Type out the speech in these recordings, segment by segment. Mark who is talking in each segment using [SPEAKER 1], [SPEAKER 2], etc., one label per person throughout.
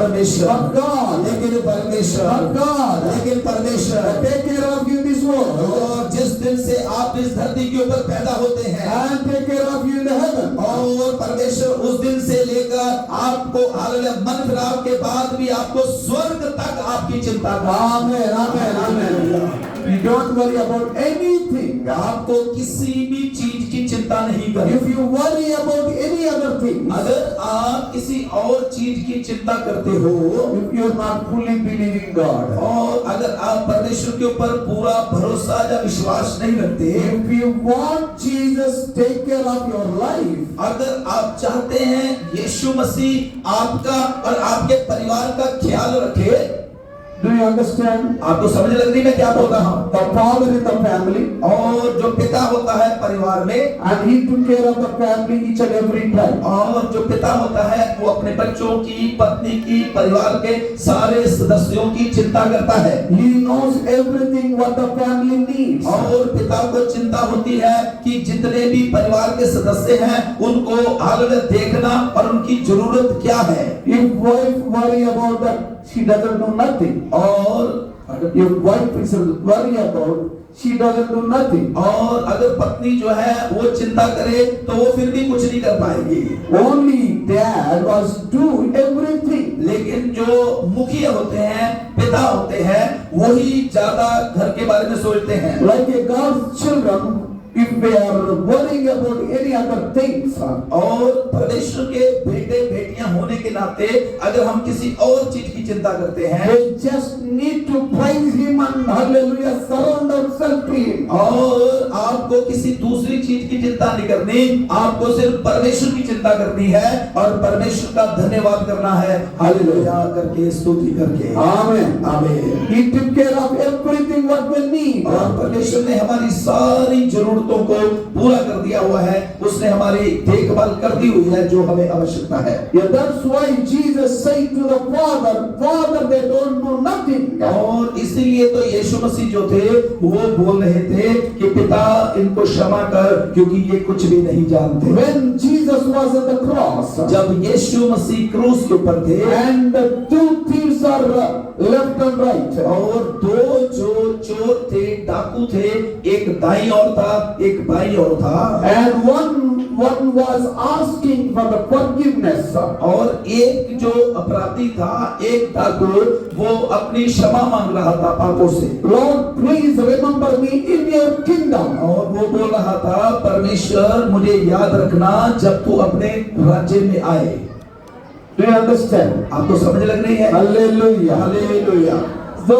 [SPEAKER 1] परमेश्वर,
[SPEAKER 2] But God,
[SPEAKER 1] लेकिन परमेश्वर,
[SPEAKER 2] but God,
[SPEAKER 1] लेकिन परमेश्वर
[SPEAKER 2] take care of you in this world
[SPEAKER 1] और जिस दिन से आप इस धरती के ऊपर पैदा होते हैं
[SPEAKER 2] and take care of you in the heaven.
[SPEAKER 1] और परमेश्वर उस दिन से लेकर आपको हालेलुया मन फिराव के बाद भी आपको स्वर्ग तक आपकी चिंता का
[SPEAKER 2] Amen, amen, amen. You don't worry about anything.
[SPEAKER 1] आपको किसी भी चीज की चिंता नहीं करनी।
[SPEAKER 2] If you worry about any other thing,
[SPEAKER 1] अगर आप किसी और चीज की चिंता करते हो
[SPEAKER 2] if you're not fully believing God,
[SPEAKER 1] और अगर आप परमेश्वर के ऊपर पूरा भरोसा या विश्वास नहीं रखते,
[SPEAKER 2] if you want Jesus take care of your life,
[SPEAKER 1] अगर आप चाहते हैं यीशु मसीह आपका और आपके परिवार का ख्याल रखे,
[SPEAKER 2] do you understand?
[SPEAKER 1] आपको समझ लग रही मैं क्या बोल रहा हूँ?
[SPEAKER 2] The father in the family,
[SPEAKER 1] और जो पिता होता है परिवार में
[SPEAKER 2] and he took care of the family each and every time.
[SPEAKER 1] और जो पिता होता है वो अपने बच्चों की, पत्नी की, परिवार के सारे सदस्यों की चिंता करता है।
[SPEAKER 2] He knows everything what the family needs.
[SPEAKER 1] और पिता को चिंता होती है कि जितने भी परिवार के सदस्य हैं उनको हालेलुया देखना और उनकी जरूरत क्या है।
[SPEAKER 2] If wife worry about that, she doesn't do nothing.
[SPEAKER 1] और
[SPEAKER 2] If wife is worry about, she doesn't do nothing.
[SPEAKER 1] और अगर पत्नी जो है वो चिंता करे तो वो फिर भी कुछ नहीं कर पाएगी।
[SPEAKER 2] Only dad was do everything.
[SPEAKER 1] लेकिन जो मुखिया होते हैं, पिता होते हैं, वही ज्यादा घर के बारे में सोचते हैं।
[SPEAKER 2] Like a God's children, if they are worrying about any other things,
[SPEAKER 1] और परमेश्वर के बेटे बेटियां होने के नाते अगर हम किसी और चीज की चिंता करते हैं,
[SPEAKER 2] they just need to praise him and hallelujah, surround ourselves to him.
[SPEAKER 1] और आपको किसी दूसरी चीज की चिंता नहीं करनी, आपको सिर्फ परमेश्वर की चिंता करनी है और परमेश्वर का धन्यवाद करना है, हालेलुया करके, स्तुति करके।
[SPEAKER 2] Amen.
[SPEAKER 1] आमीन।
[SPEAKER 2] He took care of everything what we need.
[SPEAKER 1] और परमेश्वर ने हमारी सारी जरूरतों को पूरा कर दिया हुआ है, उसने हमारी देखभाल कर दी हुई है जो हमें आवश्यकता है।
[SPEAKER 2] Yeah, that's why Jesus said to the Father, Father, they don't know nothing.
[SPEAKER 1] और इसीलिए तो यीशु मसीह जो थे वो बोल रहे थे कि पिता इनको क्षमा कर क्योंकि ये कुछ भी नहीं जानते।
[SPEAKER 2] When Jesus was on the cross,
[SPEAKER 1] जब यीशु मसीह क्रूस के ऊपर थे
[SPEAKER 2] and the two thieves are left and right,
[SPEAKER 1] और दो जो चोर थे, डाकू थे, एक दाईं ओर था, एक बाईं ओर था,
[SPEAKER 2] and one was asking for the forgiveness,
[SPEAKER 1] और एक जो अपराधी था, एक डाकू, वो अपनी क्षमा मांग रहा था पापों से।
[SPEAKER 2] Lord, please remember me in your kingdom.
[SPEAKER 1] और वो बोल रहा था, परमेश्वर मुझे याद रखना जब तू अपने राज्य में आए।
[SPEAKER 2] Do you understand?
[SPEAKER 1] आपको समझ लग रही है?
[SPEAKER 2] Hallelujah.
[SPEAKER 1] Hallelujah.
[SPEAKER 2] So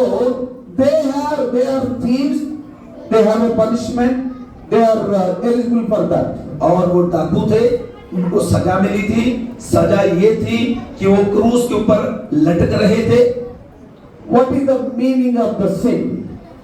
[SPEAKER 2] they are thieves, they have a punishment, they are eligible for that.
[SPEAKER 1] और वो डाकू थे, उनको सजा मिली थी। सजा ये थी कि वो क्रूस के ऊपर लटक रहे थे।
[SPEAKER 2] What is the meaning of the sin?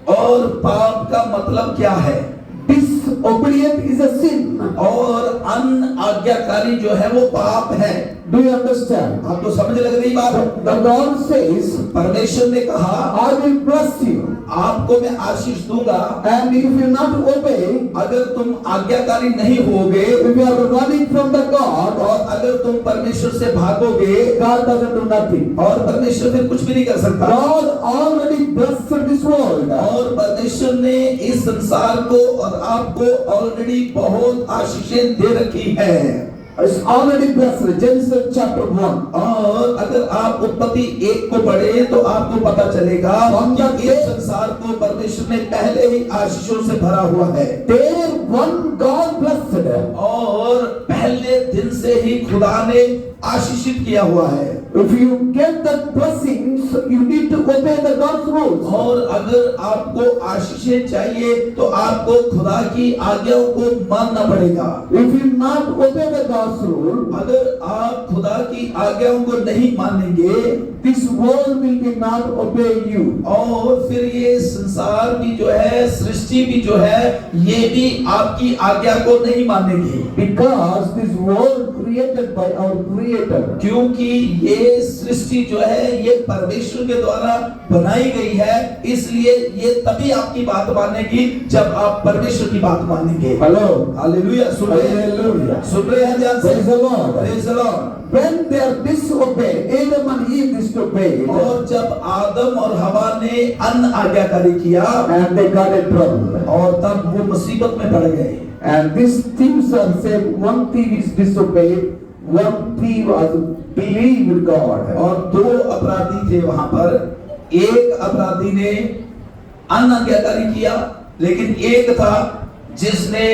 [SPEAKER 1] और पाप का मतलब क्या है?
[SPEAKER 2] Disobedient is a sin.
[SPEAKER 1] और अनाज्ञाकारी जो है वो पाप है।
[SPEAKER 2] Do you understand?
[SPEAKER 1] आपको समझ लग रही बात?
[SPEAKER 2] The Lord says,
[SPEAKER 1] परमेश्वर ने कहा,
[SPEAKER 2] I will bless you.
[SPEAKER 1] आपको मैं आशीष दूंगा,
[SPEAKER 2] And if you not obey,
[SPEAKER 1] अगर तुम आज्ञाकारी नहीं होगे,
[SPEAKER 2] if you are running from the God,
[SPEAKER 1] और अगर तुम परमेश्वर से भागोगे,
[SPEAKER 2] God doesn't do nothing.
[SPEAKER 1] और परमेश्वर फिर कुछ भी नहीं कर सकता।
[SPEAKER 2] God already blessed this world.
[SPEAKER 1] और परमेश्वर ने इस संसार को और आपको ऑलरेडी बहुत आशीषें दे रखी है।
[SPEAKER 2] It's already blessed. Genesis chapter 1.
[SPEAKER 1] और अगर आप उत्पत्ति 1 को पढ़े तो आपको पता चलेगा कि इस संसार को परमेश्वर ने पहले ही आशीषों से भरा हुआ है।
[SPEAKER 2] There one God blessed.
[SPEAKER 1] और पहले दिन से ही खुदा ने आशीषित किया हुआ है।
[SPEAKER 2] If you get that blessings, you need to obey the God's rules.
[SPEAKER 1] और अगर आपको आशीषें चाहिए तो आपको खुदा की आज्ञाओं को मानना पड़ेगा।
[SPEAKER 2] If you not obey the God's rule,
[SPEAKER 1] अगर आप खुदा की आज्ञाओं को नहीं मानेंगे,
[SPEAKER 2] this world will be not obey you.
[SPEAKER 1] और फिर ये संसार भी जो है, सृष्टि भी जो है, ये भी आपकी आज्ञा को नहीं मानेगी।
[SPEAKER 2] Because this world created by our Creator.
[SPEAKER 1] क्योंकि ये ये सृष्टि जो है ये परमेश्वर के द्वारा बनाई गई है, इसलिए ये तभी आपकी बात मानेगी जब आप परमेश्वर की बात मानेंगे।
[SPEAKER 2] Hello.
[SPEAKER 1] हालेलुया। सुन रहे हैं?
[SPEAKER 2] Hallelujah.
[SPEAKER 1] सुन रहे हैं ध्यान से?
[SPEAKER 2] Praise the Lord.
[SPEAKER 1] Praise the Lord.
[SPEAKER 2] When they are disobeyed, Adam and Eve disobeyed,
[SPEAKER 1] और जब आदम और हवा ने अन आज्ञाकारी किया
[SPEAKER 2] and they got in trouble.
[SPEAKER 1] और तब वो मुसीबत में पड़ गए।
[SPEAKER 2] And these thieves are said, one thief is disobeyed, one thief was believed in God.
[SPEAKER 1] और दो अपराधी थे वहां पर, एक अपराधी ने अन आज्ञाकारी किया, लेकिन एक था जिसने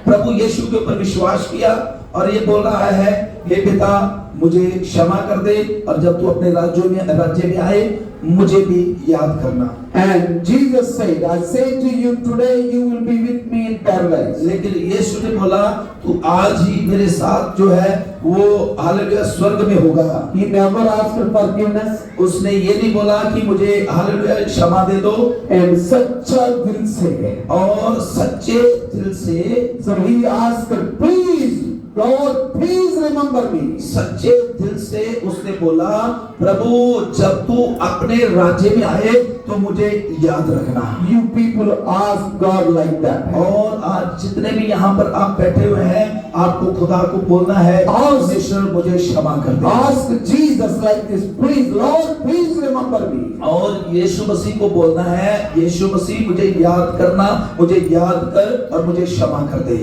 [SPEAKER 1] प्रभु यीशु के ऊपर विश्वास किया और ये बोल रहा है, हे पिता मुझे क्षमा कर दे, और जब तू अपने राज्य में आए मुझे भी याद करना।
[SPEAKER 2] And Jesus said, I say to you today, you will be with me in paradise.
[SPEAKER 1] लेकिन यीशु ने बोला तू आज ही मेरे साथ जो है वो हालेलुया स्वर्ग में होगा।
[SPEAKER 2] He never asked for forgiveness.
[SPEAKER 1] उसने ये नहीं बोला कि मुझे हालेलुया क्षमा दे दो,
[SPEAKER 2] And सच्चा दिल से,
[SPEAKER 1] और सच्चे दिल से,
[SPEAKER 2] so he asked, please Lord, please remember me.
[SPEAKER 1] सच्चे दिल से उसने बोला, प्रभु जब तू अपने राज्य में आए तो मुझे याद रखना।
[SPEAKER 2] You people ask God like that.
[SPEAKER 1] और आज जितने भी यहाँ पर आप बैठे हुए हैं, आपको खुदा को बोलना है, परमेश्वर मुझे क्षमा कर दे।
[SPEAKER 2] Ask Jesus like this, please Lord, please remember me.
[SPEAKER 1] और यीशु मसीह को बोलना है, यीशु मसीह मुझे याद करना, मुझे याद कर और मुझे क्षमा कर दे।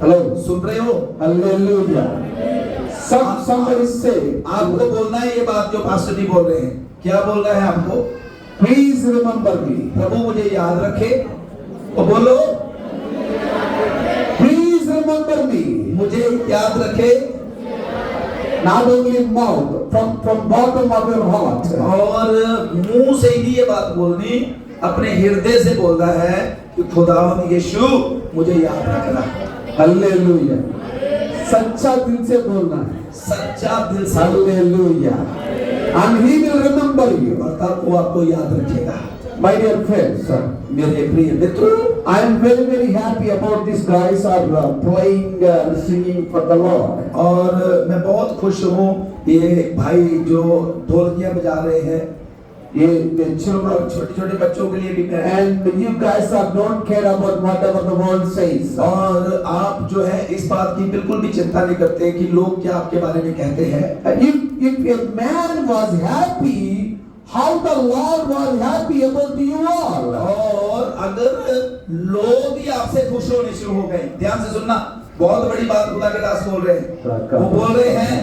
[SPEAKER 2] Hello.
[SPEAKER 1] सुन रहे हो?
[SPEAKER 2] Hallelujah. Somebody say,
[SPEAKER 1] आपको बोलना है ये बात जो पास्टर जी बोल रहे हैं। क्या बोल रहा है आपको?
[SPEAKER 2] please remember me.
[SPEAKER 1] प्रभु मुझे याद रखे। तो बोलो,
[SPEAKER 2] Please remember me.
[SPEAKER 1] मुझे याद रखे।
[SPEAKER 2] Not only mouth, from bottom of your heart.
[SPEAKER 1] और मुंह से ही ये बात बोलनी, अपने हृदय से बोलना है कि खुदावंद यीशु मुझे याद रखना।
[SPEAKER 2] Hallelujah. सच्चा दिल से बोलना है।
[SPEAKER 1] सच्चा दिल से।
[SPEAKER 2] Hallelujah. And he will remember you.
[SPEAKER 1] और तब वो आपको याद रखेगा।
[SPEAKER 2] My dear friends,
[SPEAKER 1] मेरे प्रिय मित्रों,
[SPEAKER 2] I am very happy about these guys are playing, singing for the Lord.
[SPEAKER 1] और मैं बहुत खुश हूँ ये भाई जो ढोलकियां बजा रहे हैं,
[SPEAKER 2] ये the children,
[SPEAKER 1] छोटे छोटे बच्चों के लिए भी मैं,
[SPEAKER 2] and you guys are don't care about whatever the world says.
[SPEAKER 1] और आप जो है इस बात की बिल्कुल भी चिंता नहीं करते कि लोग क्या आपके बारे में कहते हैं।
[SPEAKER 2] If a man was happy, how the Lord was happy about you all.
[SPEAKER 1] और अगर लोग ही आपसे खुश होने शुरू हो गए, ध्यान से सुनना, बहुत बड़ी बात खुदा के दास बोल रहे हैं। वो बोल रहे हैं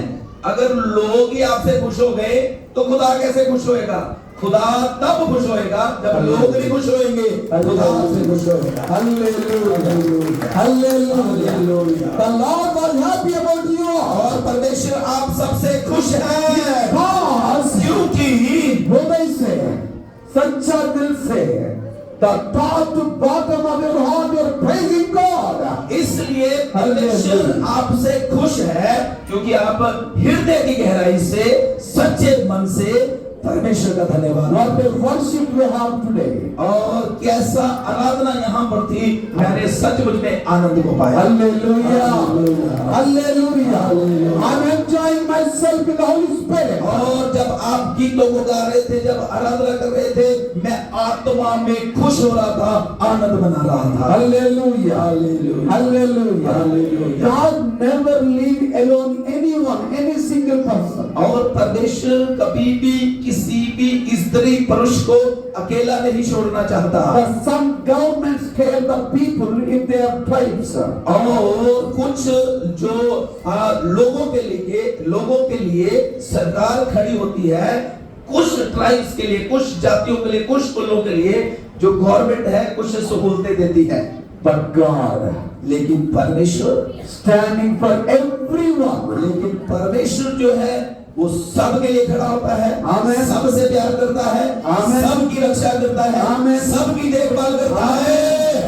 [SPEAKER 1] अगर लोग ही आपसे खुश हो गए तो खुदा कैसे खुश होएगा? खुदा तब खुश होएगा जब लोग भी खुश होंगे, खुदा आपसे खुश होएगा।
[SPEAKER 2] Hallelujah. Hallelujah. The Lord was happy about you all.
[SPEAKER 1] और परमेश्वर आप सबसे खुश है,
[SPEAKER 2] Because
[SPEAKER 1] क्योंकि
[SPEAKER 2] हृदय से, सच्चा दिल से, the top to bottom of your heart, you are praising God.
[SPEAKER 1] इसलिए परमेश्वर आपसे खुश है क्योंकि आप हृदय की गहराई से, सच्चे मन से परमेश्वर का धन्यवाद।
[SPEAKER 2] What a worship we have today.
[SPEAKER 1] और कैसा आराधना यहाँ पर थी, मैंने सचमुच में आनंद को पाया।
[SPEAKER 2] Hallelujah. Hallelujah. I'm enjoying myself in the Holy Spirit.
[SPEAKER 1] और जब आप गीतों को गा रहे थे, जब आराधना कर रहे थे, मैं आत्मा में खुश हो रहा था, आनंद मना रहा था।
[SPEAKER 2] Hallelujah.
[SPEAKER 1] Hallelujah.
[SPEAKER 2] Hallelujah.
[SPEAKER 1] Hallelujah.
[SPEAKER 2] God never leave alone anyone, any single person.
[SPEAKER 1] और परमेश्वर कभी भी किसी भी स्त्री पुरुष को अकेला नहीं छोड़ना चाहता।
[SPEAKER 2] But some governments scare the people if they are tribes.
[SPEAKER 1] और कुछ जो लोगों के लिए सरकार खड़ी होती है, कुछ ट्राइब्स के लिए, कुछ जातियों के लिए, कुछ कुलों के लिए जो गवर्नमेंट है कुछ सहूलतें देती है।
[SPEAKER 2] But God,
[SPEAKER 1] लेकिन परमेश्वर
[SPEAKER 2] standing for everyone.
[SPEAKER 1] लेकिन परमेश्वर जो है वो सबके लिए खड़ा होता है,
[SPEAKER 2] आमीन।
[SPEAKER 1] सबसे प्यार करता है,
[SPEAKER 2] आमीन।
[SPEAKER 1] सबकी रक्षा करता है,
[SPEAKER 2] आमीन।
[SPEAKER 1] सबकी देखभाल करता है।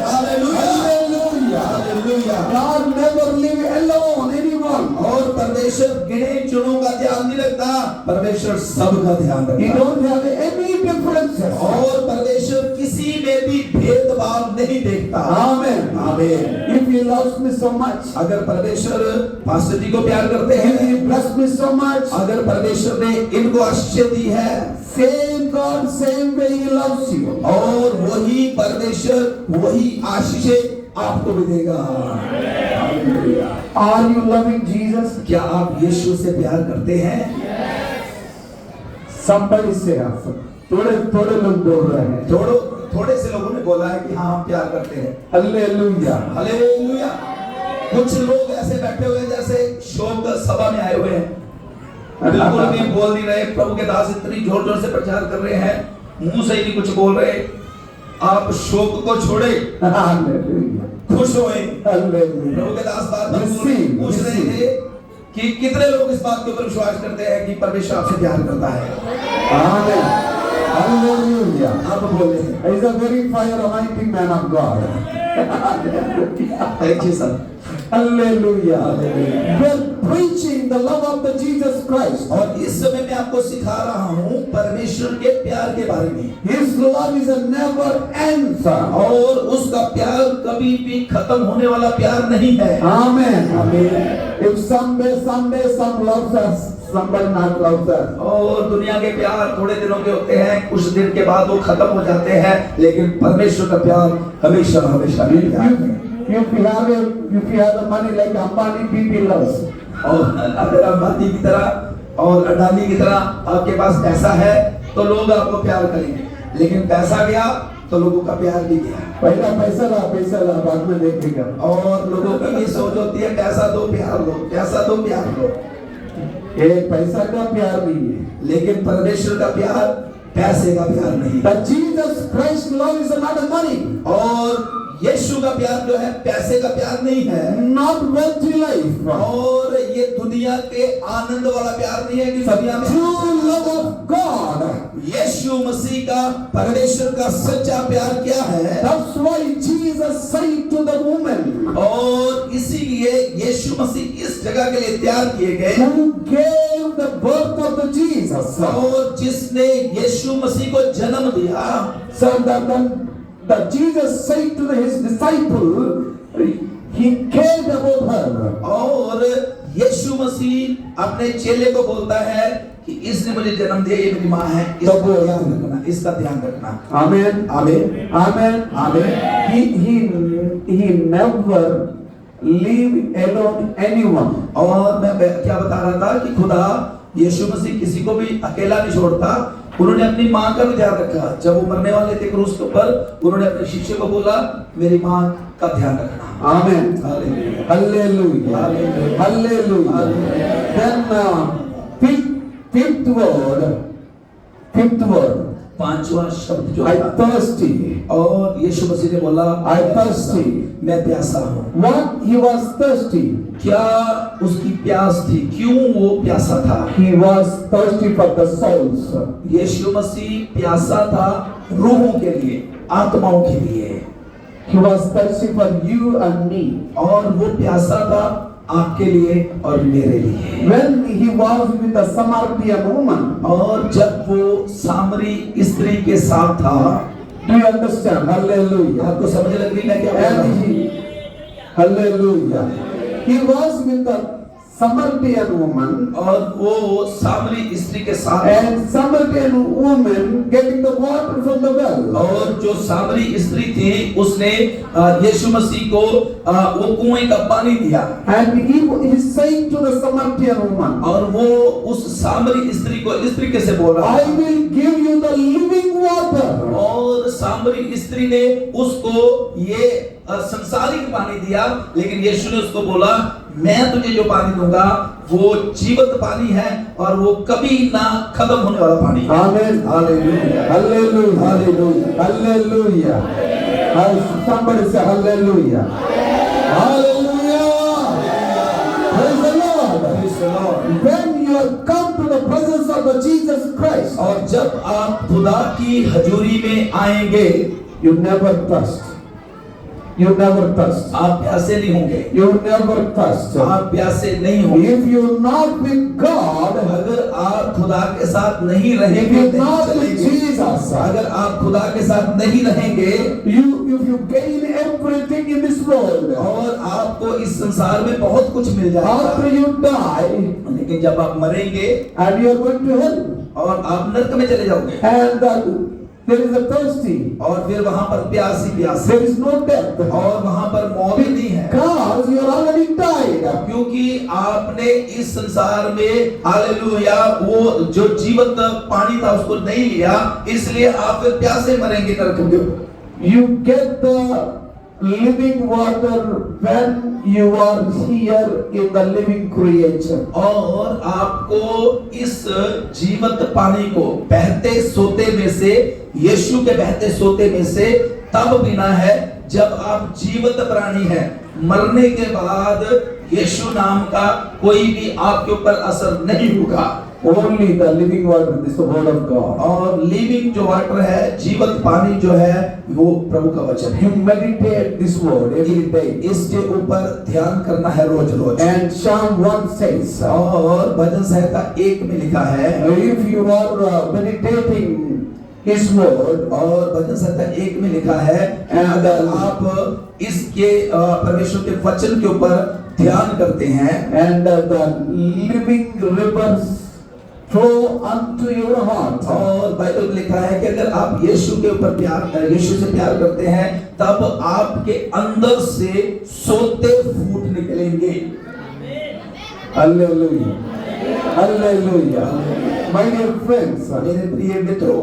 [SPEAKER 1] Hallelujah.
[SPEAKER 2] Hallelujah.
[SPEAKER 1] Hallelujah. Hallelujah.
[SPEAKER 2] God never leave alone anyone.
[SPEAKER 1] और परमेश्वर गिने चुनों का ध्यान नहीं रखता, परमेश्वर सबका ध्यान
[SPEAKER 2] He
[SPEAKER 1] रखता।
[SPEAKER 2] don't have any differences.
[SPEAKER 1] और परमेश्वर किसी में भी भेदभाव नहीं देखता।
[SPEAKER 2] Amen.
[SPEAKER 1] आमीन।
[SPEAKER 2] If he loves me so much,
[SPEAKER 1] अगर परमेश्वर पास्टर जी को प्यार करते
[SPEAKER 2] if
[SPEAKER 1] हैं,
[SPEAKER 2] he blessed me so much,
[SPEAKER 1] अगर परमेश्वर ने इनको आशीष दी है,
[SPEAKER 2] same God, same way he loves you.
[SPEAKER 1] और वही परमेश्वर वही आशीषें आपको भी देगा। Hallelujah.
[SPEAKER 2] Are you loving Jesus?
[SPEAKER 1] क्या आप यीशु से प्यार करते हैं?
[SPEAKER 2] Somebody say yes. थोड़े लोग बोल रहे हैं।
[SPEAKER 1] थोड़े से लोगों ने बोला है कि हाँ हम प्यार करते हैं।
[SPEAKER 2] Hallelujah.
[SPEAKER 1] हालेलुया। कुछ लोग ऐसे बैठे हुए हैं जैसे शोक सभा में आए हुए हैं, बिल्कुल भी बोल नहीं रहे। प्रभु के दास इतनी जोर जोर से प्रचार कर रहे हैं, मुंह से ही नहीं कुछ बोल रहे। आप शोक को छोड़े,
[SPEAKER 2] Hallelujah.
[SPEAKER 1] खुश होए।
[SPEAKER 2] Hallelujah.
[SPEAKER 1] प्रभु के दास बार बार
[SPEAKER 2] Receive,
[SPEAKER 1] पूछ रहे
[SPEAKER 2] receive.
[SPEAKER 1] थे कि कितने लोग इस बात के ऊपर विश्वास करते हैं कि परमेश्वर आपसे प्यार करता है।
[SPEAKER 2] Amen. Hallelujah.
[SPEAKER 1] आप बोले
[SPEAKER 2] He's a very fire anointing man of God.
[SPEAKER 1] Thank you sir.
[SPEAKER 2] Hallelujah.
[SPEAKER 1] Hallelujah.
[SPEAKER 2] We're preaching the love of the Jesus Christ.
[SPEAKER 1] और इस समय मैं आपको सिखा रहा हूँ परमेश्वर के प्यार के बारे में।
[SPEAKER 2] His love is a never answer.
[SPEAKER 1] और उसका प्यार कभी भी खत्म होने वाला प्यार नहीं है।
[SPEAKER 2] Amen.
[SPEAKER 1] आमीन।
[SPEAKER 2] If someday some loves us, somebody not loves us.
[SPEAKER 1] और दुनिया के प्यार थोड़े दिनों के होते हैं, कुछ दिन के बाद वो खत्म हो जाते हैं, लेकिन परमेश्वर का प्यार हमेशा हमेशा के लिए है।
[SPEAKER 2] If you have the money like Ambani, people loves.
[SPEAKER 1] और अगर अंबानी की तरह और अडानी की तरह आपके पास पैसा है तो लोग आपको प्यार करेंगे, लेकिन पैसा गया तो लोगों का प्यार भी गया।
[SPEAKER 2] पहला पैसा ला बाद में देखेगा।
[SPEAKER 1] और लोगों की ये सोच होती है पैसा दो प्यार लो, पैसा दो प्यार लो।
[SPEAKER 2] ये पैसा का प्यार नहीं है,
[SPEAKER 1] लेकिन परमेश्वर का प्यार पैसे का प्यार नहीं।
[SPEAKER 2] But Jesus Christ love is not a money.
[SPEAKER 1] और यीशु का प्यार जो है पैसे का प्यार नहीं है,
[SPEAKER 2] Not wealthy life.
[SPEAKER 1] और ये दुनिया के आनंद वाला प्यार नहीं है कि दुनिया में।
[SPEAKER 2] True love of God.
[SPEAKER 1] यीशु मसीह का परमेश्वर का सच्चा प्यार क्या है?
[SPEAKER 2] That's why Jesus said to the woman
[SPEAKER 1] और इसीलिए यीशु मसीह इस जगह के लिए तैयार किए गए
[SPEAKER 2] who gave the birth of the Jesus.
[SPEAKER 1] और जिसने यीशु मसीह को जन्म दिया।
[SPEAKER 2] So that Jesus said to his disciple, he cared about her.
[SPEAKER 1] और यीशु मसीह अपने चेले को बोलता है कि इसने मुझे जन्म दिया, ये मेरी माँ है, इसका ध्यान रखना, इसका ध्यान रखना।
[SPEAKER 2] Amen.
[SPEAKER 1] आमीन।
[SPEAKER 2] Amen.
[SPEAKER 1] आमीन।
[SPEAKER 2] He never leave alone anyone.
[SPEAKER 1] और मैं क्या बता रहा था कि खुदा यीशु मसीह किसी को भी अकेला नहीं छोड़ता। उन्होंने अपनी माँ का भी ध्यान रखा। जब वो मरने वाले थे क्रूस के ऊपर, उन्होंने अपने शिष्य को बोला मेरी माँ का ध्यान रखना।
[SPEAKER 2] Amen.
[SPEAKER 1] Hallelujah.
[SPEAKER 2] Hallelujah.
[SPEAKER 1] Hallelujah.
[SPEAKER 2] Hallelujah. Then fifth word.
[SPEAKER 1] पांचवा शब्द जो
[SPEAKER 2] I
[SPEAKER 1] था,
[SPEAKER 2] thirsty.
[SPEAKER 1] और यीशु मसीह ने बोला
[SPEAKER 2] I thirsty.
[SPEAKER 1] मैं प्यासा हूँ।
[SPEAKER 2] What he was thirsty?
[SPEAKER 1] क्या उसकी प्यास थी? क्यों वो प्यासा था?
[SPEAKER 2] He was thirsty for the souls.
[SPEAKER 1] यीशु मसीह प्यासा था रूहों के लिए, आत्माओं के लिए।
[SPEAKER 2] He was thirsty for you and me.
[SPEAKER 1] और वो प्यासा था आपके लिए और मेरे लिए।
[SPEAKER 2] When he was with the Samaritan woman.
[SPEAKER 1] और जब वो सामरी स्त्री के साथ था,
[SPEAKER 2] Do you understand? Hallelujah.
[SPEAKER 1] आपको समझ लग रही मैं क्या बोल रहा
[SPEAKER 2] And
[SPEAKER 1] हूँ?
[SPEAKER 2] hallelujah. He was with the Samaritan woman.
[SPEAKER 1] और वो सामरी स्त्री के साथ,
[SPEAKER 2] And Samaritan woman getting the water from the well.
[SPEAKER 1] और जो सामरी स्त्री थी उसने यीशु मसीह को वो कुएं का पानी दिया।
[SPEAKER 2] And he said to the Samaritan woman,
[SPEAKER 1] और वो उस सामरी स्त्री को इस तरीके से बोल रहा
[SPEAKER 2] I
[SPEAKER 1] था।
[SPEAKER 2] will give you the living water.
[SPEAKER 1] और सामरी स्त्री ने उसको ये संसारिक पानी दिया, लेकिन यीशु ने उसको बोला मैं तुझे जो पानी दूंगा वो जीवित पानी है और वो कभी ना खत्म होने वाला पानी है।
[SPEAKER 2] Amen.
[SPEAKER 1] Hallelujah.
[SPEAKER 2] Hallelujah.
[SPEAKER 1] Hallelujah.
[SPEAKER 2] Hallelujah. Somebody say hallelujah. Hallelujah. Praise the Lord.
[SPEAKER 1] Praise the Lord।
[SPEAKER 2] When you have come to the presence of the Jesus Christ,
[SPEAKER 1] और जब आप खुदा की हजूरी में आएंगे,
[SPEAKER 2] you never trust. you never thirst.
[SPEAKER 1] आप प्यासे नहीं होंगे,
[SPEAKER 2] You never thirst.
[SPEAKER 1] आप प्यासे नहीं होंगे।
[SPEAKER 2] If you're not with God,
[SPEAKER 1] अगर आप खुदा के साथ नहीं
[SPEAKER 2] if
[SPEAKER 1] रहेंगे,
[SPEAKER 2] you're
[SPEAKER 1] नहीं
[SPEAKER 2] not with
[SPEAKER 1] चलेंगे,
[SPEAKER 2] Jesus,
[SPEAKER 1] अगर आप खुदा के साथ नहीं रहेंगे
[SPEAKER 2] if you gain everything in this world,
[SPEAKER 1] और आपको इस संसार में बहुत कुछ मिल जाएगा,
[SPEAKER 2] after you die,
[SPEAKER 1] लेकिन जब आप मरेंगे
[SPEAKER 2] and you are going to hell,
[SPEAKER 1] और आप नरक में चले जाओगे
[SPEAKER 2] and there is a thirsty,
[SPEAKER 1] और फिर वहां पर प्यासी
[SPEAKER 2] there is no death,
[SPEAKER 1] और वहां पर मौत ही नहीं है,
[SPEAKER 2] because you are already died.
[SPEAKER 1] क्योंकि आपने इस संसार में हालेलुया वो जो जीवंत पानी था उसको नहीं लिया, इसलिए आप फिर प्यासे मरेंगे नरक में।
[SPEAKER 2] You get the living water when you are here in the living creature.
[SPEAKER 1] और आपको इस जीवंत पानी को बहते सोते में से, यीशु के बहते सोते में से तब पीना है जब आप जीवंत प्राणी हैं। मरने के बाद यीशु नाम का कोई भी आपके ऊपर असर नहीं होगा।
[SPEAKER 2] Only the living water, this is the word of God.
[SPEAKER 1] और लिविंग जो वाटर है, जीवंत पानी जो है, वो प्रभु का वचन है।
[SPEAKER 2] You meditate this word every day.
[SPEAKER 1] इसके ऊपर ध्यान करना है रोज रोज।
[SPEAKER 2] And Psalm 1 says,
[SPEAKER 1] और भजन संहिता 1 में लिखा है,
[SPEAKER 2] if you are meditating His word,
[SPEAKER 1] और भजन संहिता 1 में लिखा है, अगर आप इसके परमेश्वर के वचन के ऊपर ध्यान करते हैं,
[SPEAKER 2] and the living rivers flow unto your heart.
[SPEAKER 1] और बाइबल में लिखा है कि अगर आप यीशु के ऊपर प्यार, यीशु से प्यार करते हैं, तब आपके अंदर से सोते फूट निकलेंगे।
[SPEAKER 2] Hallelujah. Hallelujah. My dear friends,
[SPEAKER 1] मेरे प्रिय मित्रों,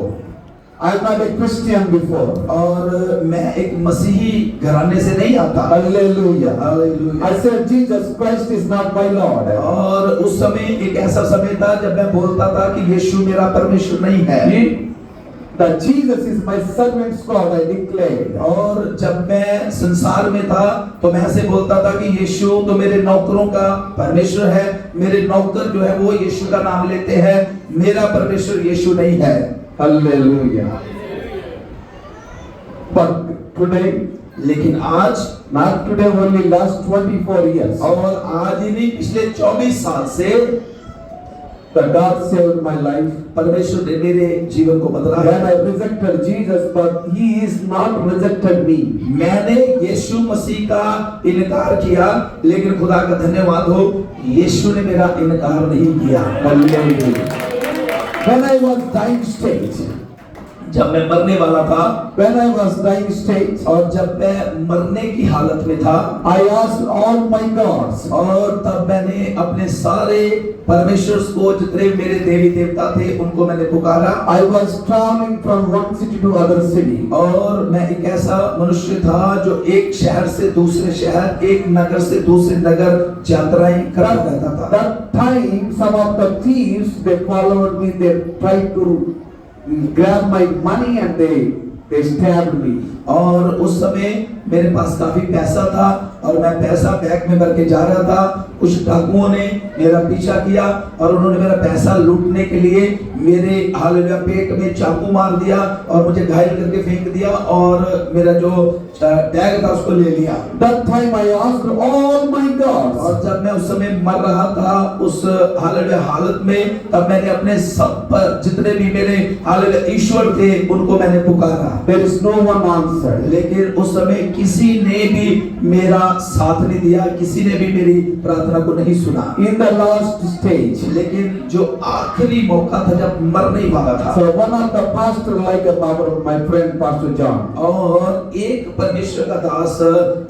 [SPEAKER 2] I am not a Christian before.
[SPEAKER 1] और मैं एक मसीही घराने से नहीं आता।
[SPEAKER 2] Hallelujah.
[SPEAKER 1] Hallelujah.
[SPEAKER 2] I said Jesus Christ is not my Lord.
[SPEAKER 1] और उस समय एक ऐसा समय था जब मैं बोलता था कि यीशु मेरा परमेश्वर नहीं है।
[SPEAKER 2] That Jesus is my servant's God, I declared.
[SPEAKER 1] और जब मैं संसार में था तो मैं ऐसे बोलता था कि यीशु तो मेरे नौकरों का परमेश्वर है, मेरे नौकर जो है वो यीशु का नाम लेते हैं, मेरा परमेश्वर यीशु नहीं है।
[SPEAKER 2] Hallelujah. But today,
[SPEAKER 1] लेकिन आज,
[SPEAKER 2] not today only, last 24 years,
[SPEAKER 1] और आज ही नहीं पिछले 24 साल से
[SPEAKER 2] the God saved my life.
[SPEAKER 1] परमेश्वर ने मेरे जीवन को बदला है।
[SPEAKER 2] When I rejected Jesus, but He is not rejected me.
[SPEAKER 1] मैंने यीशु मसीह का इनकार किया, लेकिन खुदा का धन्यवाद हो, यीशु ने मेरा इनकार नहीं किया।
[SPEAKER 2] Hallelujah. When I was dying state,
[SPEAKER 1] जब मैं मरने वाला था,
[SPEAKER 2] when I was dying state,
[SPEAKER 1] और जब मैं मरने की हालत में था,
[SPEAKER 2] I asked all my gods,
[SPEAKER 1] और तब मैंने अपने सारे परमेश्वर को, जितने मेरे देवी देवता थे, उनको मैंने पुकारा।
[SPEAKER 2] I was traveling from one city to other city.
[SPEAKER 1] और मैं एक ऐसा मनुष्य था जो एक शहर से दूसरे शहर, एक नगर से दूसरे नगर यात्राएं करता रहता था।
[SPEAKER 2] That time, some of the thieves, they followed me, they tried to grab my money and they stabbed me.
[SPEAKER 1] और उस समय मेरे पास काफी पैसा था और मैं पैसा बैग में भर के जा रहा था। कुछ डाकुओं ने मेरा पीछा किया और उन्होंने मेरा पैसा लूटने के लिए मेरे हालेलुया पेट में चाकू मार दिया और मुझे घायल करके फेंक दिया और मेरा जो बैग था उसको ले लिया।
[SPEAKER 2] That time I asked all my gods.
[SPEAKER 1] और जब मैं उस समय मर रहा था उस हालेलुया हालत में, तब मैंने अपने सब पर जितने भी मेरे हालेलुया ईश्वर थे उनको मैंने पुकारा।
[SPEAKER 2] There is no one answered.
[SPEAKER 1] लेकिन उस समय किसी ने भी मेरा साथ नहीं दिया, किसी ने भी मेरी प्रार्थना को नहीं सुना।
[SPEAKER 2] In the last stage,
[SPEAKER 1] लेकिन जो आखिरी मौका था जब मरने वाला था,
[SPEAKER 2] so one of the pastor, like my friend Pastor John,
[SPEAKER 1] और एक परमेश्वर का दास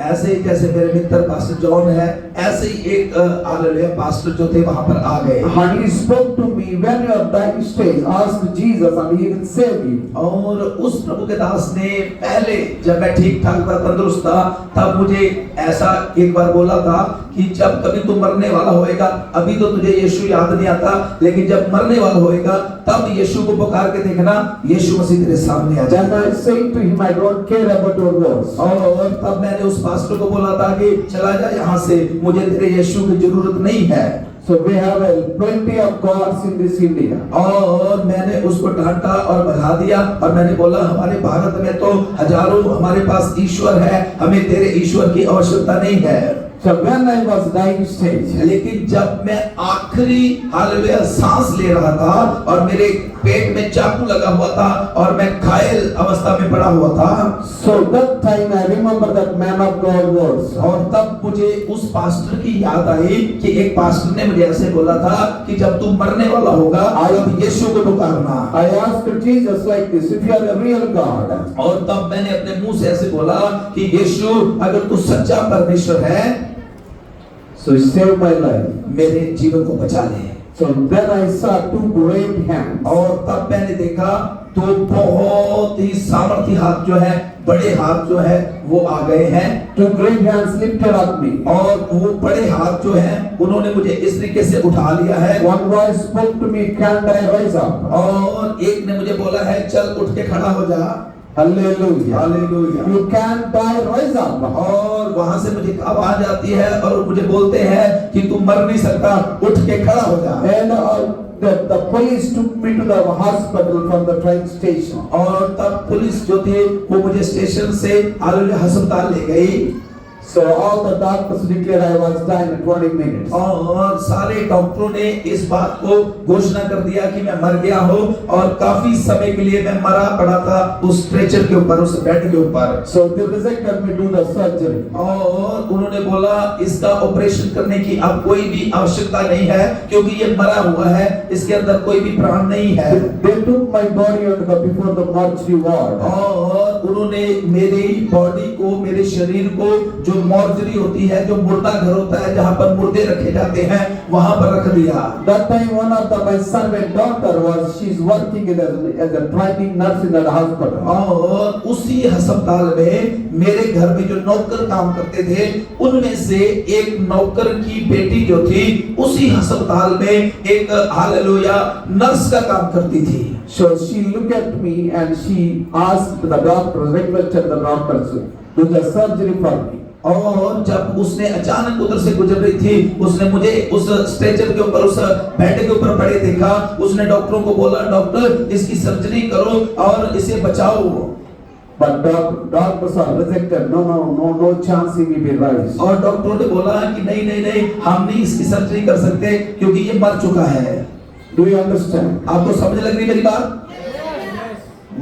[SPEAKER 1] ऐसे ही जैसे मेरे मित्र पास्टर जॉन है, ऐसे ही एक हालेलुया पास्टर जो थे वहां पर आ गए।
[SPEAKER 2] and he spoke to me, when you are dying stage, ask Jesus and He will save you.
[SPEAKER 1] और उस प्रभु के दास ने पहले जब मैं ठीक ठाक था, तंदुरुस्त था, तब मुझे ऐसा एक बार बोला था कि जब कभी तू मरने वाला होएगा, अभी तो तुझे यीशु याद नहीं आता, लेकिन जब मरने वाला होएगा तब यीशु को पुकार के देखना, यीशु मसीह तेरे सामने आ
[SPEAKER 2] Then
[SPEAKER 1] जाएगा।
[SPEAKER 2] I said to him, I don't care about your words.
[SPEAKER 1] और तब मैंने उस पास्टर को बोला था कि चला जा यहाँ से, मुझे तेरे यीशु की जरूरत नहीं है।
[SPEAKER 2] So we have plenty of gods in this India.
[SPEAKER 1] और मैंने उसको डांटा और भगा दिया और मैंने बोला हमारे भारत में तो हजारों हमारे पास ईश्वर है, हमें तेरे ईश्वर की आवश्यकता नहीं है।
[SPEAKER 2] So when I was dying stage,
[SPEAKER 1] लेकिन जब मैं आखिरी हालेलुया सांस ले रहा था और मेरे पेट में चाकू लगा हुआ था और मैं घायल अवस्था में पड़ा हुआ था,
[SPEAKER 2] so that time I remember that man of God words.
[SPEAKER 1] और तब मुझे उस पास्टर की याद आई कि एक पास्टर ने मुझे ऐसे बोला था कि जब तू मरने वाला होगा तब यीशु को पुकारना।
[SPEAKER 2] I asked Jesus like this, if you are a real God,
[SPEAKER 1] और तब मैंने अपने मुंह से ऐसे बोला कि यीशु अगर तू सच्चा परमेश्वर है
[SPEAKER 2] so save my life.
[SPEAKER 1] मेरे जीवन को बचा ले।
[SPEAKER 2] So then I saw two great hands.
[SPEAKER 1] और तब मैंने देखा तो बहुत ही सामर्थी हाथ जो है, बड़े हाथ जो है वो आ गए हैं।
[SPEAKER 2] Two great hands lifted up me.
[SPEAKER 1] और वो बड़े हाथ जो है उन्होंने मुझे इस तरीके से उठा लिया है।
[SPEAKER 2] One voice spoke to me, can't I rise up?
[SPEAKER 1] और एक ने मुझे बोला है चल उठ के खड़ा हो जा।
[SPEAKER 2] Hallelujah.
[SPEAKER 1] Hallelujah.
[SPEAKER 2] You can't die, rise up.
[SPEAKER 1] और वहां से मुझे आवाज आती है और मुझे बोलते हैं कि तू मर नहीं सकता, उठ के खड़ा हो जा।
[SPEAKER 2] And the police took me to the hospital from the train station.
[SPEAKER 1] और तब पुलिस जो थे वो मुझे स्टेशन से हालेलुया अस्पताल ले गई।
[SPEAKER 2] So all the doctors declared I was dying in 20 minutes.
[SPEAKER 1] और सारे डॉक्टरों ने इस बात को घोषणा कर दिया कि मैं मर गया हूँ और काफी समय के लिए मैं मरा पड़ा था उस स्ट्रेचर के ऊपर, उस बेड के ऊपर।
[SPEAKER 2] So they rejected me to do the surgery.
[SPEAKER 1] और उन्होंने बोला इसका ऑपरेशन करने की अब कोई भी आवश्यकता नहीं है क्योंकि ये मरा हुआ है, इसके अंदर कोई भी प्राण नहीं है।
[SPEAKER 2] They took my body before the mortuary ward.
[SPEAKER 1] और उन्होंने मेरी बॉडी को, मेरे शरीर को जो मॉर्चरी होती है, जो मुर्दा घर होता है जहाँ पर मुर्दे रखे जाते हैं, वहाँ पर रख दिया।
[SPEAKER 2] That time one of my servant daughter she's working as a training nurse in that hospital.
[SPEAKER 1] और उसी अस्पताल में मेरे घर में जो नौकर काम करते थे उनमें से एक नौकर की बेटी जो थी उसी अस्पताल में एक हालेलुया नर्स का काम करती थी।
[SPEAKER 2] So she looked at me and she asked the doctor, requested the doctors to do the surgery for me.
[SPEAKER 1] और जब उसने अचानक उधर से गुजर रही थी, उसने मुझे उस स्ट्रेचर के ऊपर, उस बेड के ऊपर पड़े देखा। उसने डॉक्टरों को बोला डॉक्टर इसकी सर्जरी करो और इसे बचाओ।
[SPEAKER 2] But doctors are rejected. No chance he will be raised.
[SPEAKER 1] और डॉक्टरों ने बोला कि नहीं हम नहीं इसकी सर्जरी कर सकते क्योंकि ये मर चुका है।
[SPEAKER 2] Do you understand?
[SPEAKER 1] आपको समझ लग रही मेरी बात?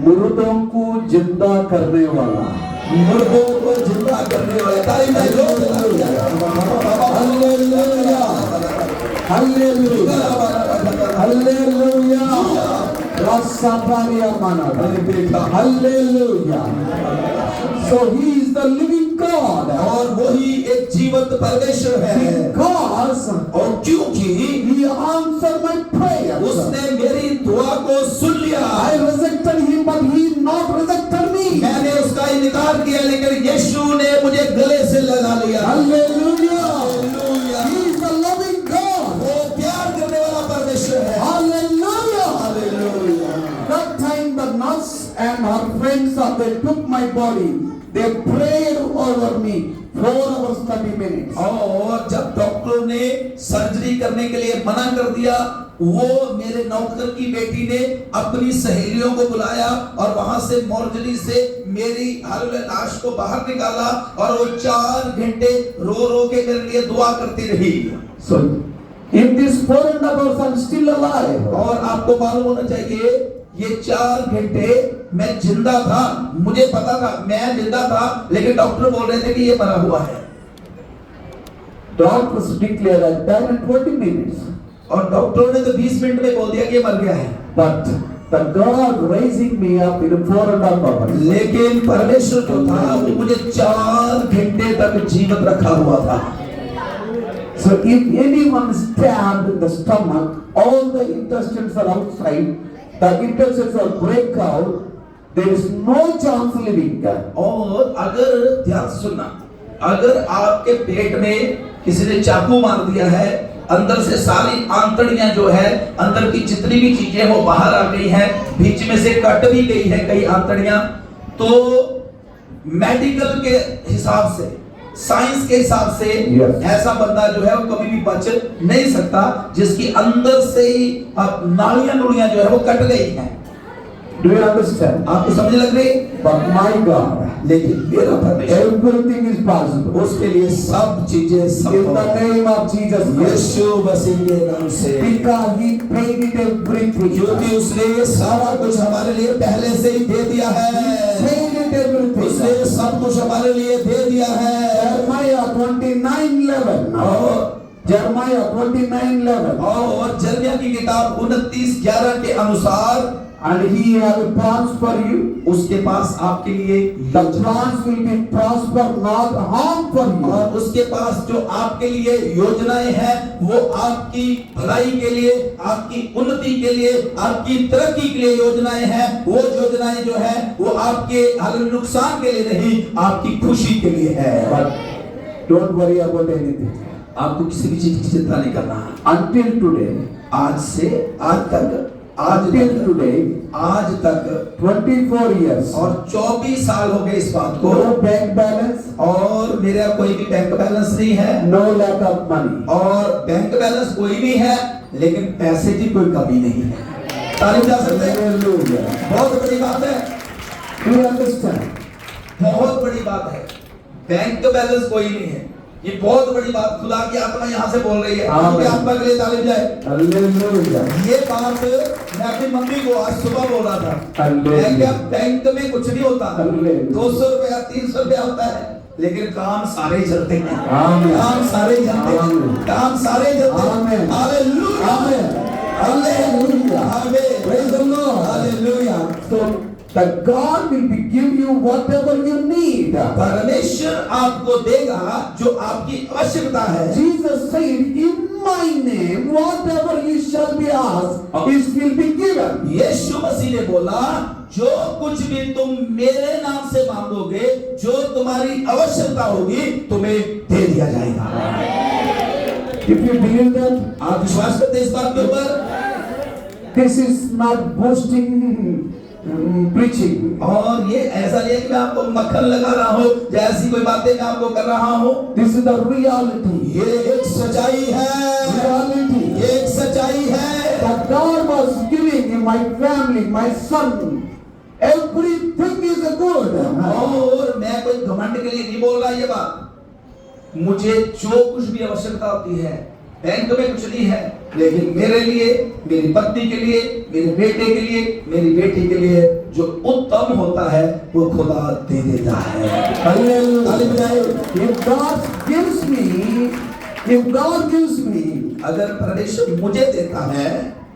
[SPEAKER 2] मुर्दों को जिंदा करने वाला,
[SPEAKER 1] मुर्दों को जिंदा करने वाला। Hallelujah,
[SPEAKER 2] hallelujah, hallelujah, hallelujah. So he is the living God.
[SPEAKER 1] और वही एक जीवंत परमेश्वर है।
[SPEAKER 2] Because
[SPEAKER 1] और क्योंकि
[SPEAKER 2] he answered my prayer,
[SPEAKER 1] उसने मेरी दुआ को सुन लिया।
[SPEAKER 2] I rejected him but he not rejected me.
[SPEAKER 1] मैंने उसका इनकार किया लेकिन यीशु ने मुझे गले से लगा लिया।
[SPEAKER 2] Hallelujah.
[SPEAKER 1] Hallelujah.
[SPEAKER 2] He is the loving God.
[SPEAKER 1] वो प्यार करने वाला परमेश्वर है।
[SPEAKER 2] Hallelujah.
[SPEAKER 1] Hallelujah.
[SPEAKER 2] That time the nurse and her friends they took my body. They prayed over me 4 hours 30 minutes.
[SPEAKER 1] और जब डॉक्टरों ने सर्जरी करने के लिए मना कर दिया, वो मेरे नौकर की बेटी ने अपनी सहेलियों को बुलाया और वहां से मॉर्चरी से मेरी हालेलुया लाश को बाहर निकाला और वो 4 घंटे रो रो के मेरे लिए दुआ करती रही।
[SPEAKER 2] So in this 4.5 hours I'm still alive.
[SPEAKER 1] और आपको मालूम होना चाहिए ये 4 घंटे मैं जिंदा था, मुझे पता था मैं जिंदा था, लेकिन डॉक्टर बोल रहे थे कि ये मरा हुआ है।
[SPEAKER 2] Doctors declared I died in 20 minutes.
[SPEAKER 1] और डॉक्टरों ने तो 20 मिनट में बोल दिया कि ये मर गया है।
[SPEAKER 2] But the God raising me up in 4.5 hours.
[SPEAKER 1] लेकिन परमेश्वर जो था वो मुझे 4 घंटे तक जीवित रखा हुआ था।
[SPEAKER 2] So if anyone stabbed in the stomach, all the intestines are outside, the intestines will break out, there is no chance living.
[SPEAKER 1] और अगर ध्यान सुनना, अगर आपके पेट में किसी ने चाकू मार दिया है, अंदर से सारी आंतड़ियां जो है, अंदर की जितनी भी चीजें वो बाहर आ गई हैं, बीच में से कट भी गई है कई आंतड़ियां, तो मेडिकल के हिसाब से साइंस के हिसाब से
[SPEAKER 2] Yes.
[SPEAKER 1] ऐसा बंदा जो है वो कभी भी बच नहीं सकता जिसकी अंदर से ही अब नाड़ियां नुड़ियां जो है वो कट गई हैं।
[SPEAKER 2] Do you understand?
[SPEAKER 1] आपको समझ लग रही?
[SPEAKER 2] But my God,
[SPEAKER 1] लेकिन मेरा परमेश्वर,
[SPEAKER 2] everything is possible.
[SPEAKER 1] उसके लिए सब चीजें
[SPEAKER 2] In
[SPEAKER 1] संभव
[SPEAKER 2] the
[SPEAKER 1] है।
[SPEAKER 2] name of Jesus Christ.
[SPEAKER 1] यीशु मसीह के नाम से,
[SPEAKER 2] Because He paid it everything.
[SPEAKER 1] क्योंकि उसने ये सारा कुछ हमारे लिए पहले से ही दे दिया है।
[SPEAKER 2] Paid it everything.
[SPEAKER 1] उसने सब कुछ हमारे लिए दे दिया है।
[SPEAKER 2] Jeremiah 29:11. Jeremiah 29:11.
[SPEAKER 1] और जर्मिया की किताब 29:11 के अनुसार,
[SPEAKER 2] And He has plans for you.
[SPEAKER 1] उसके पास आपके लिए
[SPEAKER 2] The plans will be prosper, not harm for you.
[SPEAKER 1] और उसके पास जो आपके लिए योजनाएं हैं वो आपकी भलाई के लिए, आपकी उन्नति के लिए, आपकी तरक्की के लिए योजनाएं हैं। वो योजनाएं जो है वो आपके नुकसान के लिए नहीं, आपकी खुशी के लिए है।
[SPEAKER 2] But don't worry about anything.
[SPEAKER 1] आपको किसी भी चीज की चिंता नहीं करना।
[SPEAKER 2] Until today,
[SPEAKER 1] आज से आज तक,
[SPEAKER 2] until today,
[SPEAKER 1] आज तक
[SPEAKER 2] 24 years.
[SPEAKER 1] और 24 साल हो गए इस बात को,
[SPEAKER 2] No bank balance,
[SPEAKER 1] और मेरा कोई भी बैंक बैलेंस नहीं है,
[SPEAKER 2] no lack of money.
[SPEAKER 1] और बैंक बैलेंस कोई भी है लेकिन पैसे की कोई कमी नहीं है। तारीफ जा सकते हैं।
[SPEAKER 2] Hallelujah.
[SPEAKER 1] बहुत बड़ी बात है,
[SPEAKER 2] Do you understand?
[SPEAKER 1] बहुत बड़ी बात है। बैंक बैलेंस कोई नहीं है, ये बहुत बड़ी बात खुदा की आत्मा यहाँ से बोल रही है। आपकी आत्मा के लिए तालीम जाए।
[SPEAKER 2] Hallelujah.
[SPEAKER 1] ये बात मैं अपनी मम्मी को आज सुबह बोल रहा था।
[SPEAKER 2] Hallelujah.
[SPEAKER 1] मैं क्या, बैंक में कुछ नहीं होता,
[SPEAKER 2] Hallelujah.
[SPEAKER 1] 200 रुपया 300 रुपया होता है, लेकिन काम सारे ही चलते हैं।
[SPEAKER 2] Amen.
[SPEAKER 1] काम सारे ही चलते हैं,
[SPEAKER 2] Amen.
[SPEAKER 1] काम सारे ही चलते हैं।
[SPEAKER 2] Amen.
[SPEAKER 1] Hallelujah,
[SPEAKER 2] Amen.
[SPEAKER 1] हालेलुया, आमीन।
[SPEAKER 2] Praise the Lord.
[SPEAKER 1] Hallelujah.
[SPEAKER 2] So that God will be give you whatever you need.
[SPEAKER 1] परमेश्वर आपको देगा जो आपकी आवश्यकता है।
[SPEAKER 2] Jesus said, "In my name, whatever you shall be asked, it will be given."
[SPEAKER 1] यीशु मसीह ने बोला, जो कुछ भी तुम मेरे नाम से मांगोगे, जो तुम्हारी आवश्यकता होगी, तुम्हें दे दिया जाएगा।
[SPEAKER 2] If you believe that,
[SPEAKER 1] आप विश्वास करते हैं इस बात के ऊपर?
[SPEAKER 2] this is not boasting preaching.
[SPEAKER 1] और ये ऐसा नहीं है कि मैं आपको मक्खन लगा रहा हूँ, जैसी कोई बातें मैं आपको कर रहा हूँ।
[SPEAKER 2] This is the reality.
[SPEAKER 1] ये एक सच्चाई है,
[SPEAKER 2] Reality.
[SPEAKER 1] ये एक सच्चाई है।
[SPEAKER 2] That God was giving in my family, my son. Everything is good.
[SPEAKER 1] और मैं कोई घमंड के लिए नहीं बोल रहा ये बात। मुझे जो कुछ भी आवश्यकता होती है, बैंक में कुछ नहीं है, लेकिन मेरे लिए, मेरी पत्नी के लिए, मेरे बेटे के लिए, मेरी बेटी के लिए जो उत्तम होता है वो खुदा दे देता है।
[SPEAKER 2] If God gives me,
[SPEAKER 1] अगर परमेश्वर मुझे देता है,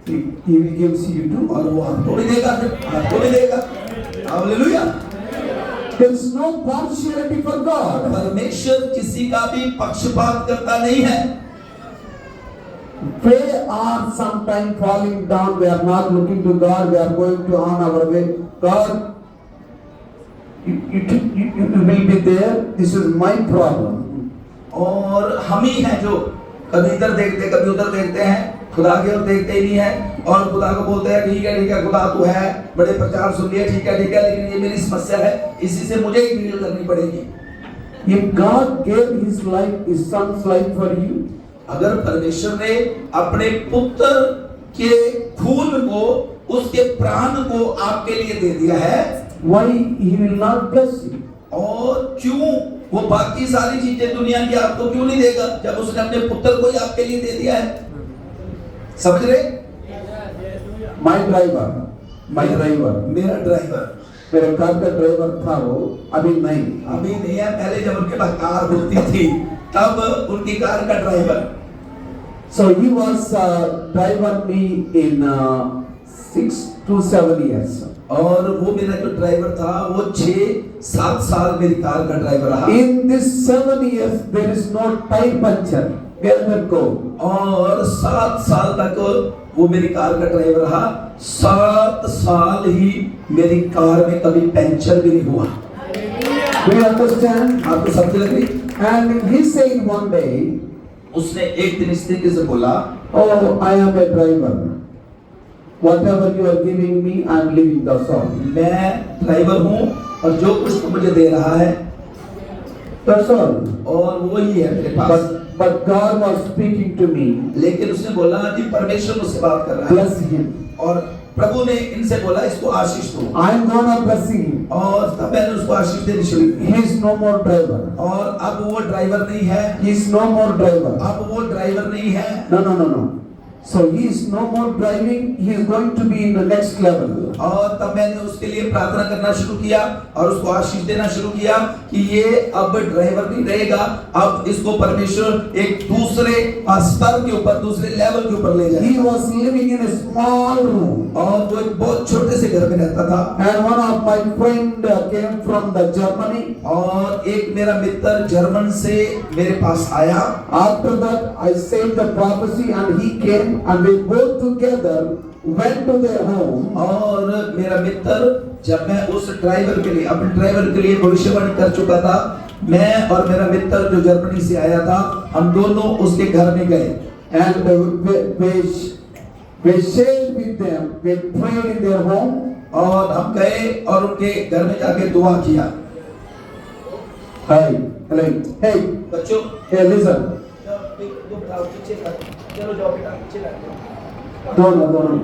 [SPEAKER 2] He will gives you too.
[SPEAKER 1] और वो आपको भी देगा, आपको भी देगा। Hallelujah.
[SPEAKER 2] There is no partiality for God.
[SPEAKER 1] परमेश्वर किसी का भी पक्षपात करता नहीं है।
[SPEAKER 2] We are sometimes falling down. We are not looking to God. We are going to on our way. God, you will be there. This is my problem.
[SPEAKER 1] और हम ही हैं जो कभी इधर देखते कभी उधर देखते हैं, खुदा की ओर देखते ही नहीं है, और खुदा को बोलते हैं ठीक है खुदा तू है, बड़े प्रचार सुन लिए, ठीक है, लेकिन ये मेरी समस्या है, इसी से मुझे ही डील करनी पड़ेगी।
[SPEAKER 2] If God gave His life, His Son's life for you,
[SPEAKER 1] अगर परमेश्वर ने अपने पुत्र के खून को, उसके प्राण को आपके लिए दे दिया है,
[SPEAKER 2] why He will not bless you?
[SPEAKER 1] और क्यों वो बाकी सारी चीजें दुनिया की आपको क्यों नहीं देगा, जब उसने अपने पुत्र को ही आपके लिए दे दिया है। समझ रहे?
[SPEAKER 2] My driver,
[SPEAKER 1] मेरा ड्राइवर,
[SPEAKER 2] मेरे कार का ड्राइवर था वो, अभी नहीं।
[SPEAKER 1] अभी नहीं है, पहले जब उनके पास कार होती थी तब उनकी कार का driver.
[SPEAKER 2] So he was driver me in 6 to 7 years.
[SPEAKER 1] और वो मेरा जो ड्राइवर था वो 6-7 साल मेरी कार का ड्राइवर रहा।
[SPEAKER 2] In this 7 years there is no tire puncture. Where we go?
[SPEAKER 1] और 7 साल तक वो मेरी कार का ड्राइवर रहा। 7 साल ही मेरी कार में कभी पंचर भी नहीं हुआ।
[SPEAKER 2] Do you understand?
[SPEAKER 1] आपको समझ लग रही?
[SPEAKER 2] And he said one day,
[SPEAKER 1] उसने एक दिन इस तरीके से बोला,
[SPEAKER 2] "Oh, I am a driver. Whatever you are giving me, I am living the song."
[SPEAKER 1] मैं ड्राइवर हूँ और जो कुछ तुम मुझे दे रहा है
[SPEAKER 2] That's all.
[SPEAKER 1] और वो ही है मेरे पास।
[SPEAKER 2] But God was speaking to me.
[SPEAKER 1] लेकिन उसने बोला कि परमेश्वर मुझसे बात कर रहा है
[SPEAKER 2] Bless him.
[SPEAKER 1] और प्रभु ने इनसे बोला इसको आशीष दो
[SPEAKER 2] I'm gonna bless him.
[SPEAKER 1] और तब मैंने उसको आशीष देनी शुरू की
[SPEAKER 2] He is no more driver.
[SPEAKER 1] और अब वो ड्राइवर नहीं है,
[SPEAKER 2] He is no more driver.
[SPEAKER 1] अब वो ड्राइवर नहीं है।
[SPEAKER 2] No. So he is no more driving. He is going to be in the next level.
[SPEAKER 1] और तब मैंने उसके लिए प्रार्थना करना शुरू किया और उसको आशीष देना शुरू किया कि ये अब ड्राइवर नहीं रहेगा, अब इसको परमेश्वर एक दूसरे स्तर के ऊपर, दूसरे लेवल के ऊपर ले जाए।
[SPEAKER 2] He was living in a small room.
[SPEAKER 1] और वो एक बहुत छोटे से घर में रहता था।
[SPEAKER 2] And one of my friend came from the Germany.
[SPEAKER 1] और एक मेरा मित्र जर्मन से मेरे पास आया।
[SPEAKER 2] After that, I said the prophecy and he came and we both together went to their home.
[SPEAKER 1] और मेरा मित्र, जब मैं उस ड्राइवर के लिए, अपने ड्राइवर के लिए भविष्यवाणी कर चुका था, मैं और मेरा मित्र जो जर्मनी से आया था, हम दोनों उसके घर में गए।
[SPEAKER 2] And we shared with them, we prayed in their home.
[SPEAKER 1] और हम गए और उनके घर में जाके दुआ किया।
[SPEAKER 2] Hey,
[SPEAKER 1] बच्चों,
[SPEAKER 2] hey, listen.
[SPEAKER 1] चलो जाओ बेटा, पीछे
[SPEAKER 2] दोनों